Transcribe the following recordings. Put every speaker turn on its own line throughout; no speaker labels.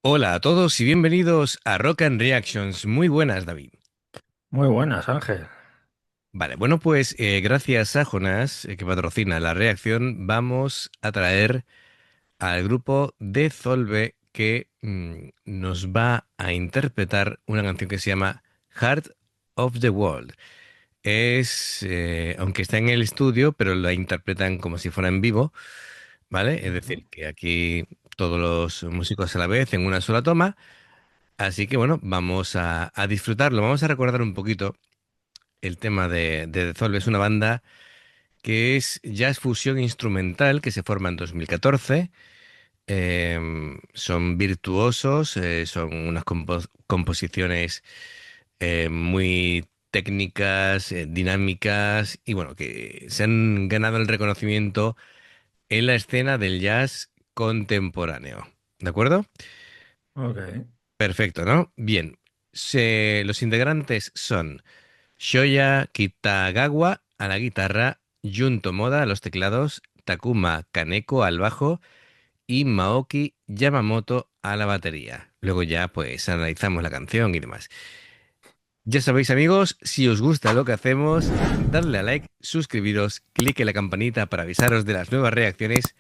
Hola a todos y bienvenidos a Rock and Reactions. Muy buenas, David.
Muy buenas, Ángel.
Vale, bueno, pues gracias a Jonás, que patrocina la reacción, vamos a traer al grupo de Zolbe que nos va a interpretar una canción que se llama Heart of the World. Aunque está en el estudio, pero la interpretan como si fuera en vivo, ¿vale? Es
Ujú.
decir, que aquí todos los músicos a la vez en una sola toma. Así que bueno, vamos a disfrutarlo. Vamos a recordar un poquito el tema de The Zolb. Es una banda que es jazz fusión instrumental que se forma en 2014. Son virtuosos, son unas composiciones muy técnicas, dinámicas y bueno, que se han ganado el reconocimiento en la escena del jazz contemporáneo. ¿De acuerdo?
Ok.
Perfecto, ¿no? Bien. Los integrantes son Shoya Kitagawa a la guitarra, Jun Tomoda a los teclados, Takuma Kaneko al bajo y Maoki Yamamoto a la batería. Luego ya pues analizamos la canción y demás. Ya sabéis amigos, si os gusta lo que hacemos, dadle a like, suscribiros, clique la campanita para avisaros de las nuevas reacciones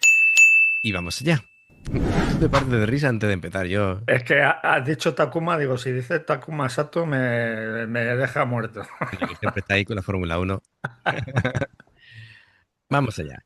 y vamos allá. Tú te partes de risa antes de empezar, yo
Es que has dicho Takuma, digo, si dice Takuma Sato me deja muerto.
coño, que siempre está ahí con la Fórmula Uno. Vamos allá.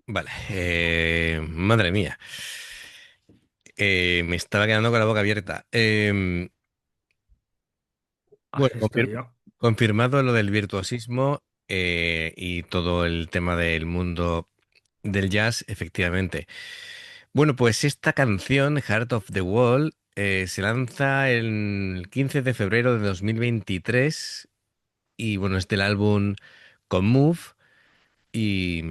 Vale, madre mía. Me estaba quedando con la boca abierta. Bueno,
Así estoy yo.
confirmado lo del virtuosismo y todo el tema del mundo del jazz, efectivamente. Bueno, pues esta canción, Heart of the Wall, se lanza el 15 de febrero de 2023 y bueno, es del álbum Con Move y,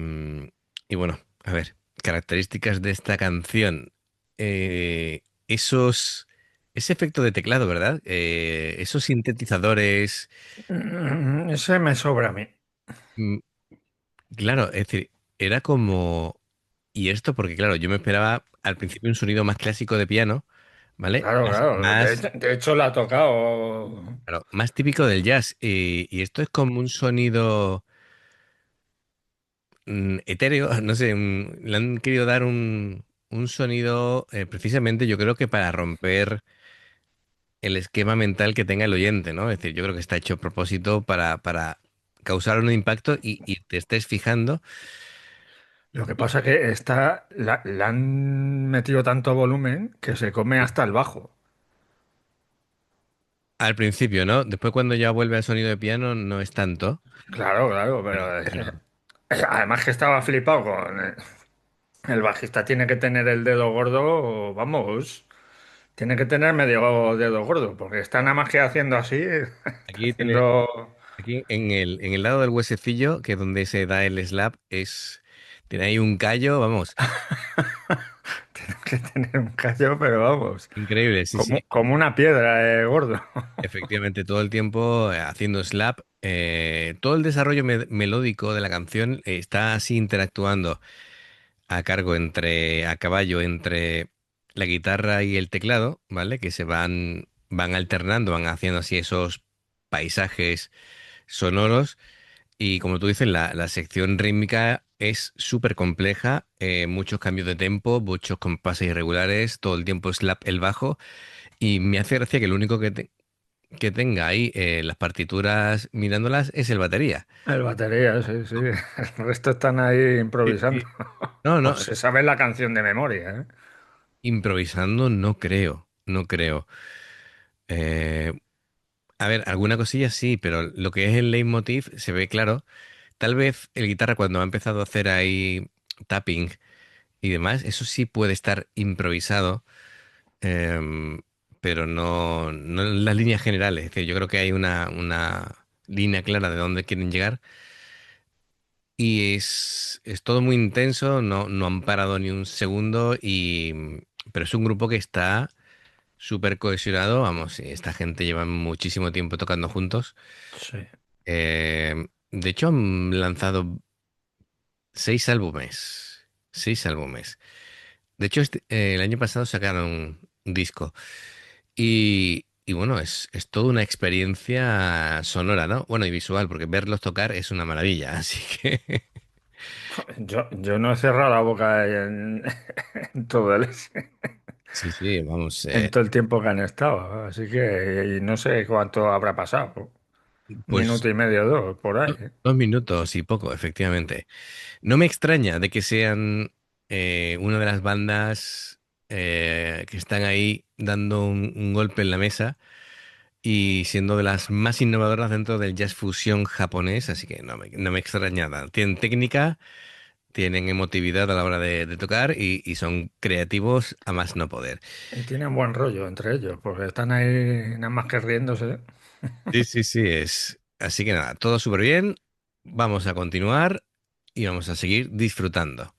y bueno, a ver, características de esta canción. esos, ese efecto de teclado, ¿verdad? Esos sintetizadores,
Ese me sobra a mí.
mm, claro, es decir, era como... Y esto porque, claro, yo me esperaba al principio un sonido más clásico de piano, ¿vale?
Claro,
Más,
claro.
más,
De hecho, la ha tocado.
claro, más típico del jazz. Y esto es como un sonido etéreo, no sé, le han querido dar un sonido precisamente yo creo que para romper el esquema mental que tenga el oyente, ¿no? Es decir, yo creo que está hecho a propósito para causar un impacto y te estés fijando.
Lo que pasa que le han metido tanto volumen que se come hasta el bajo.
Al principio, ¿no? Después cuando ya vuelve al sonido de piano no es tanto.
Claro, claro,
Pero
pero
claro,
además que estaba flipado con el bajista tiene que tener el dedo gordo, vamos, tiene que tener medio dedo gordo, porque está nada más que haciendo así, está
aquí tiene,
haciendo,
aquí en el lado del huesecillo, que es donde se da el slap, tiene ahí un callo, vamos,
tiene que tener un callo, pero vamos,
increíble, sí, sí.
como una piedra, gordo.
Efectivamente, todo el tiempo haciendo slap, todo el desarrollo melódico de la canción está así interactuando a cargo a caballo entre la guitarra y el teclado, ¿vale? Que van alternando, van haciendo así esos paisajes sonoros. Y como tú dices, la sección rítmica es súper compleja, muchos cambios de tempo, muchos compases irregulares, todo el tiempo slap el bajo. Y me hace gracia que el único que tenga ahí las partituras mirándolas es el batería.
El batería, sí, sí, el resto están ahí
Sí,
improvisando.
sí. No,
O
no,
se sabe la canción de memoria, ¿eh?
improvisando no creo, no creo. Eh, a ver, alguna cosilla sí, pero lo que es el leitmotiv se ve claro. Tal vez el guitarra cuando ha empezado a hacer ahí tapping y demás, eso sí puede estar improvisado, em, pero no en las líneas generales. Es decir, yo creo que hay una línea clara de dónde quieren llegar. Y es todo muy intenso, no han parado ni un segundo, pero es un grupo que está súper cohesionado, vamos, y esta gente lleva muchísimo tiempo tocando juntos.
Sí.
De hecho, han lanzado 6 álbumes, 6 álbumes. De hecho, el año pasado sacaron un disco y bueno, es toda una experiencia sonora, ¿no? Bueno, y visual, porque verlos tocar es una maravilla, así que...
Yo no he cerrado la boca en todo
Sí, sí, vamos.
en todo el tiempo que han estado, así que y no sé cuánto habrá pasado, un
Pues
minuto y medio, dos, por ahí, ¿eh?
2 minutos y poco, efectivamente. No me extraña de que sean una de las bandas que están ahí dando un golpe en la mesa y siendo de las más innovadoras dentro del jazz fusión japonés, así que no me extraña nada. Tienen técnica, tienen emotividad a la hora de tocar y son creativos a más no poder.
Y tienen buen rollo entre ellos, porque están ahí nada más que riéndose.
Sí, sí, sí, es. Así que nada, todo súper bien. Vamos a continuar y vamos a seguir disfrutando.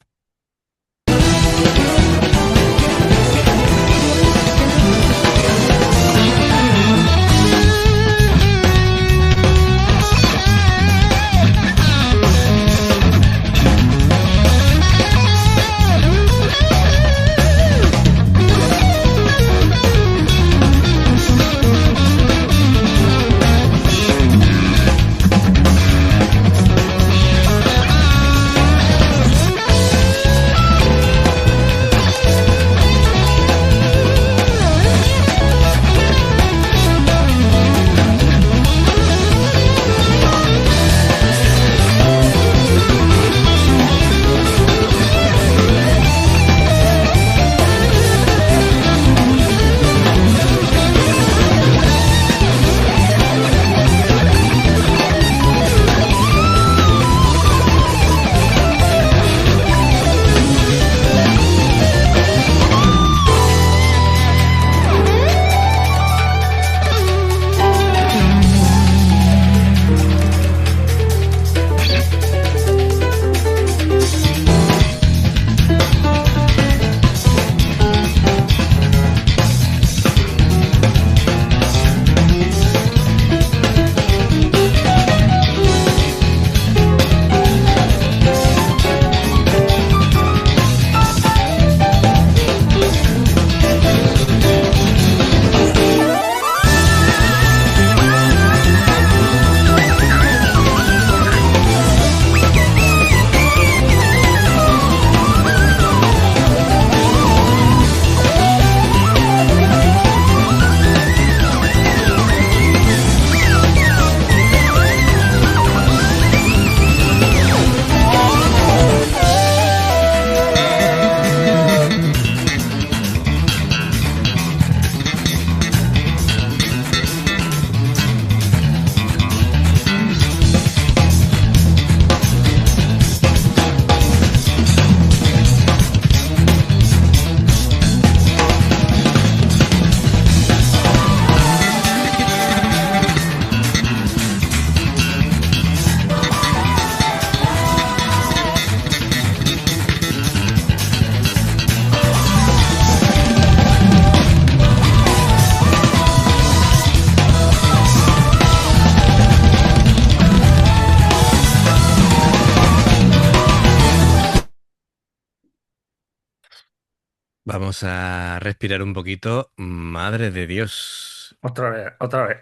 Vamos a respirar un poquito. Madre de Dios.
Otra vez, otra vez.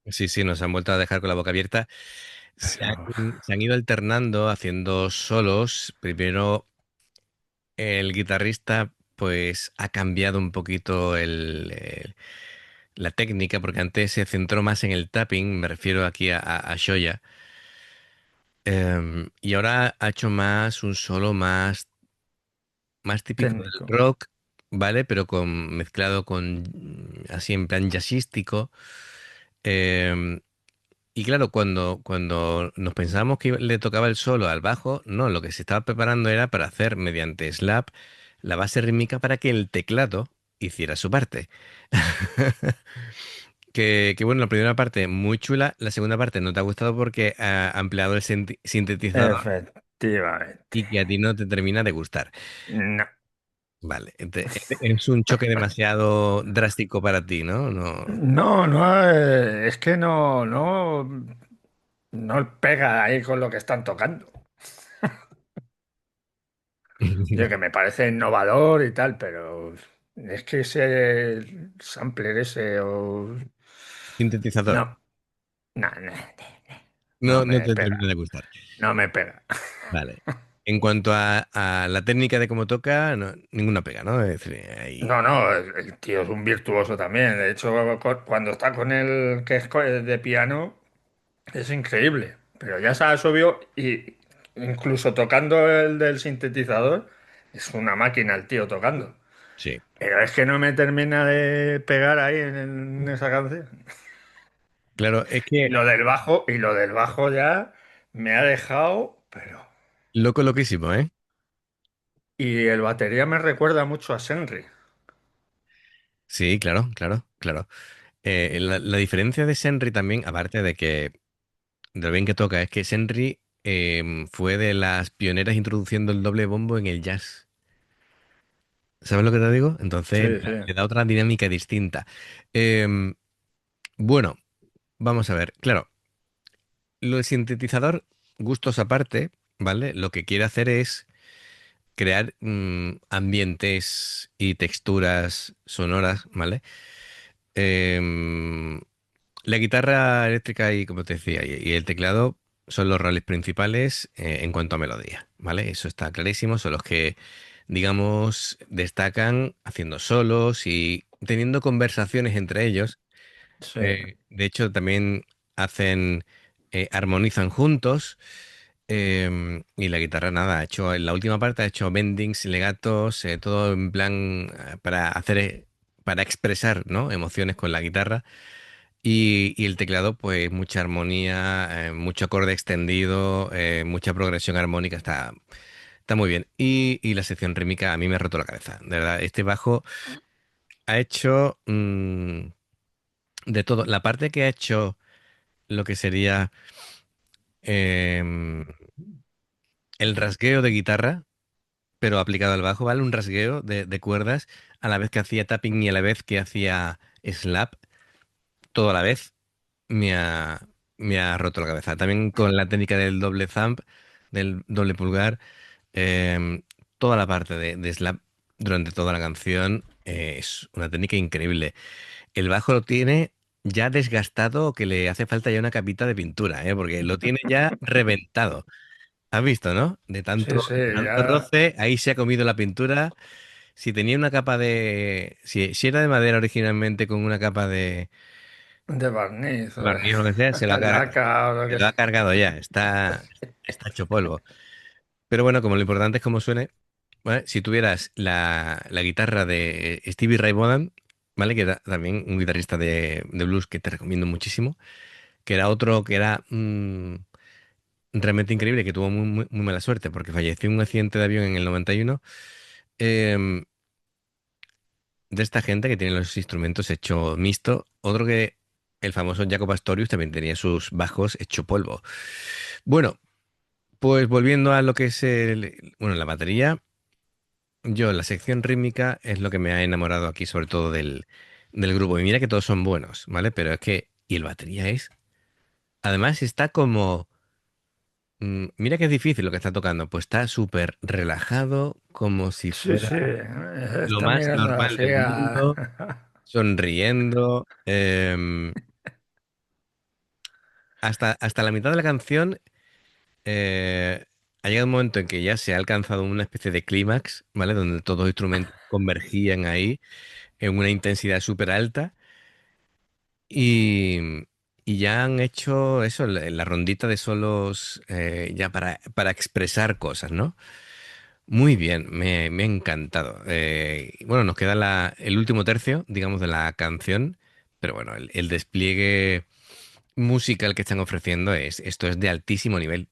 Sí, sí, nos han vuelto a dejar con la boca abierta.
Eso,
Se han ido alternando haciendo solos. Primero el guitarrista pues ha cambiado un poquito la técnica porque antes se centró más en el tapping, me refiero aquí a Shoya. Y ahora ha hecho más un solo más típico del
técnico.
rock, ¿vale? Pero mezclado con así en plan jazzístico. Em, y claro, cuando nos pensábamos que le tocaba el solo al bajo, no, lo que se estaba preparando era para hacer mediante slap la base rítmica para que el teclado hiciera su parte. Que bueno, la primera parte muy chula, la segunda parte no te ha gustado porque ha empleado el sintetizador
Efectivamente.
y que a ti no te termina de gustar.
No,
Vale, es un choque demasiado drástico para ti, ¿no? No.
no, es que no pega ahí con lo que están tocando. Yo que me parece innovador y tal, pero es que ese sampler ese o...
Sintetizador.
No, no, no
No, no
me
te termina
pega,
de gustar.
no me pega.
Vale. En cuanto a la técnica de cómo toca, ninguna pega, ¿no? Es decir, ahí.
No, el tío es un virtuoso también. De hecho, cuando está con el que es de piano, es increíble. Pero ya se ha subido y incluso tocando el del sintetizador, es una máquina el tío tocando.
Sí.
Pero es que no me termina de pegar ahí en esa canción.
Claro, es que
Y lo del bajo ya me ha dejado, pero...
loquísimo, ¿eh?
Y el batería me recuerda mucho a Senri.
Sí, claro, claro, claro. La diferencia de Senri también, aparte de lo bien que toca, es que Senri fue de las pioneras introduciendo el doble bombo en el jazz. ¿Sabes lo que te digo? Entonces
Sí, sí.
le da otra dinámica distinta. Em, bueno, vamos a ver. Claro, lo del sintetizador, gustos aparte, ¿vale? Lo que quiere hacer es crear ambientes y texturas sonoras, ¿vale? Em, la guitarra eléctrica y, como te decía, y el teclado son los roles principales en cuanto a melodía, ¿vale? Eso está clarísimo, son los que, digamos, destacan haciendo solos y teniendo conversaciones entre ellos.
Sí,
De hecho, también hacen, armonizan juntos. Y la guitarra, nada, ha hecho, en la última parte ha hecho bendings, legatos, todo en plan para hacer, para expresar, ¿no? Emociones con la guitarra. Y el teclado, pues mucha armonía, mucho acorde extendido, mucha progresión armónica, está muy bien. Y la sección rítmica a mí me ha roto la cabeza. De verdad, este bajo ha hecho de todo. La parte que ha hecho lo que sería em, el rasgueo de guitarra, pero aplicado al bajo, ¿vale? Un rasgueo de cuerdas a la vez que hacía tapping y a la vez que hacía slap, todo a la vez. Me ha roto la cabeza. También con la técnica del doble thumb, del doble pulgar, em, toda la parte de slap durante toda la canción es una técnica increíble. El bajo lo tiene ya desgastado, que le hace falta ya una capita de pintura, porque lo tiene ya reventado. ¿Has visto, no?
sí, sí,
De tanto
ya
roce, ahí se ha comido la pintura. Si tenía una capa si era de madera originalmente con una capa de
de barniz o de
barniz o lo que sea,
laca o lo
se
que
lo ha
sea.
cargado ya, está hecho polvo. Pero bueno, como lo importante es cómo suene, ¿vale? Si tuvieras la guitarra de Stevie Ray Vaughan, ¿vale? Que era también un guitarrista de blues que te recomiendo muchísimo, que era otro que era realmente increíble, que tuvo muy mala suerte porque falleció en un accidente de avión en el 91. em, de esta gente que tiene los instrumentos hecho mixto, otro que el famoso Jaco Pastorius también tenía sus bajos hecho polvo. Bueno, pues volviendo a lo que es bueno, la batería, yo la sección rítmica es lo que me ha enamorado aquí, sobre todo del grupo. Y mira que todos son buenos, ¿vale? Pero es que, y el batería es, además está como, Mira que es difícil lo que está tocando, pues está súper relajado, como si
Sí,
fuera
sí,
lo
está
más
mirando
normal
así
del
a...
mundo, sonriendo. Hasta la mitad de la canción ha llegado un momento en que ya se ha alcanzado una especie de clímax, ¿vale? Donde todos los instrumentos convergían ahí en una intensidad súper alta y, y ya han hecho eso, la rondita de solos ya para expresar cosas, ¿no? Muy bien, me ha encantado. Y bueno, nos queda el último tercio, digamos, de la canción, pero bueno, el despliegue musical que están ofreciendo esto es de altísimo nivel.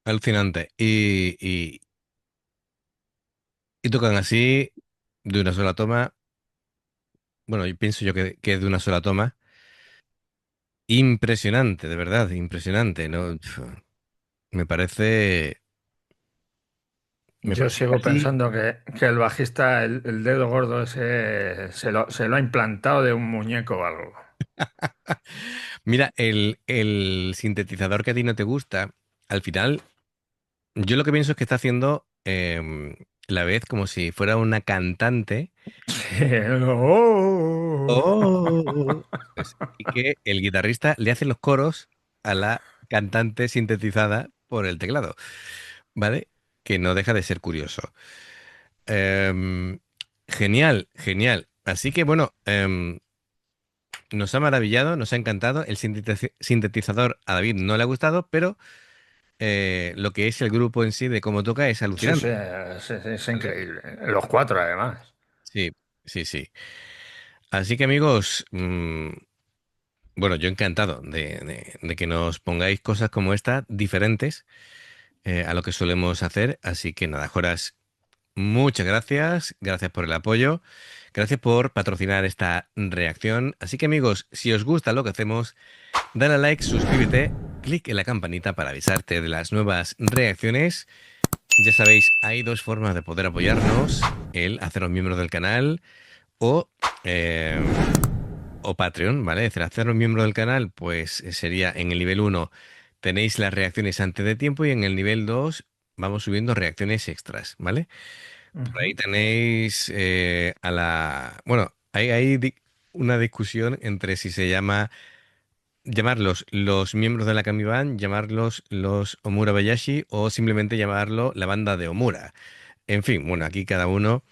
Alucinante. Y tocan así, de una sola toma. Bueno, yo pienso yo que es de una sola toma. Impresionante, de verdad, impresionante, ¿no? Me parece, me
Yo
parece
sigo
casi.
pensando que el bajista, el dedo gordo ese, se lo ha implantado de un muñeco o algo.
Mira, el sintetizador que a ti no te gusta, al final, yo lo que pienso es que está haciendo la vez como si fuera una cantante.
Sí, ¡oh!
Oh. Y que el guitarrista le hace los coros a la cantante sintetizada por el teclado, ¿vale? Que no deja de ser curioso. Em, Genial, genial. Así que bueno, nos ha maravillado, nos ha encantado. El sintetizador a David no le ha gustado, pero lo que es el grupo en sí de cómo toca es
Sí, sí,
alucinante,
es
¿vale?
increíble. Los cuatro, además.
Sí, sí, sí. Así que amigos, bueno, yo encantado de que nos pongáis cosas como esta, diferentes a lo que solemos hacer. Así que nada, Joras, muchas gracias. Gracias por el apoyo. Gracias por patrocinar esta reacción. Así que amigos, si os gusta lo que hacemos, dale a like, suscríbete, clic en la campanita para avisarte de las nuevas reacciones. Ya sabéis, hay dos formas de poder apoyarnos: el haceros miembro del canal o, o Patreon, ¿vale? Es decir, haceros miembro del canal, pues sería en el nivel uno tenéis las reacciones antes de tiempo y en el nivel 2 vamos subiendo reacciones extras, ¿vale? Por ahí
Ujú.
tenéis a la... Bueno, hay una discusión entre si se llamarlos los miembros de la Kamiban, llamarlos los Omura Bayashi o simplemente llamarlo la banda de Omura. En fin, bueno, aquí cada uno.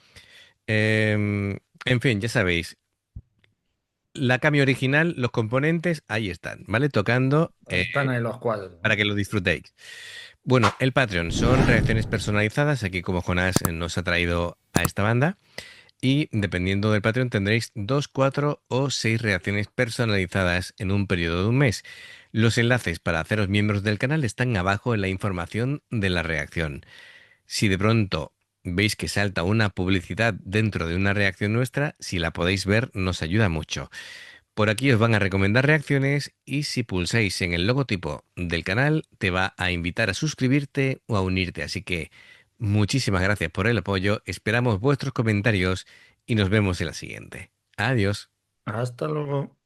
En fin, ya sabéis, la Kami original, los componentes, ahí están, ¿vale? Tocando
Están ahí los cuadros.
para que lo disfrutéis. Bueno, el Patreon son reacciones personalizadas, aquí como Jonás nos ha traído a esta banda. Y dependiendo del Patreon tendréis 2, 4 o 6 reacciones personalizadas en un periodo de un mes. Los enlaces para haceros miembros del canal están abajo en la información de la reacción. Si de pronto veis que salta una publicidad dentro de una reacción nuestra, si la podéis ver nos ayuda mucho. Por aquí os van a recomendar reacciones y si pulsáis en el logotipo del canal te va a invitar a suscribirte o a unirte. Así que muchísimas gracias por el apoyo, esperamos vuestros comentarios y nos vemos en la siguiente. Adiós.
Hasta luego.